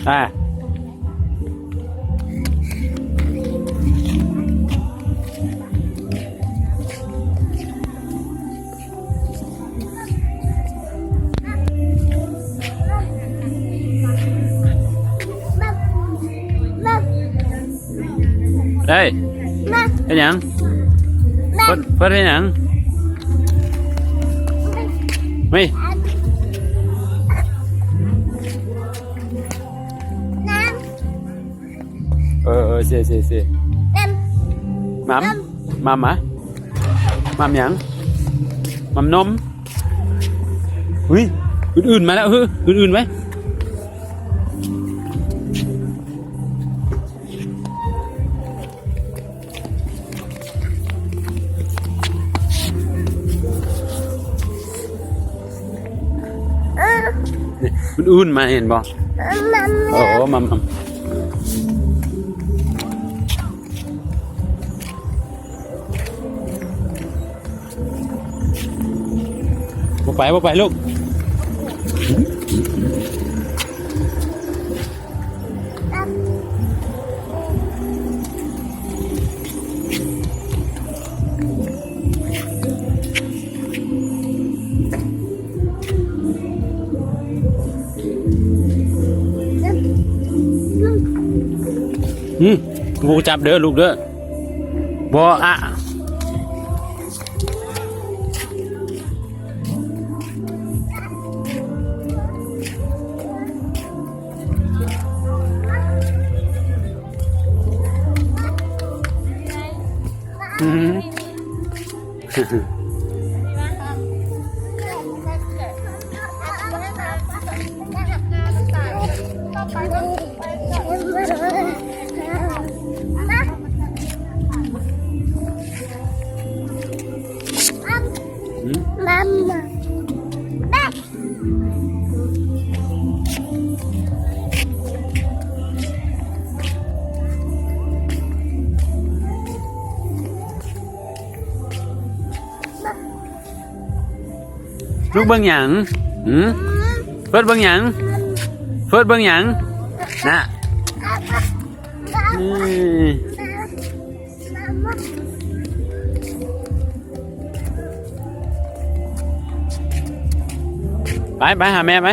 อ่าเฮ้ยเป็นยังเพิ่นเป็นยังไม่เสียมัมยังมัมนมเฮ้ยอื่นมาแล้วอื่นไหมอื่นมาเห็นบ่โอ้มัมบ่ไปลูกกูจับเด้อลูกเด้อบ่อะลูกเบิ่งหยังเฟิร์สเบิ่งหยังนะไปหาแม่ไหม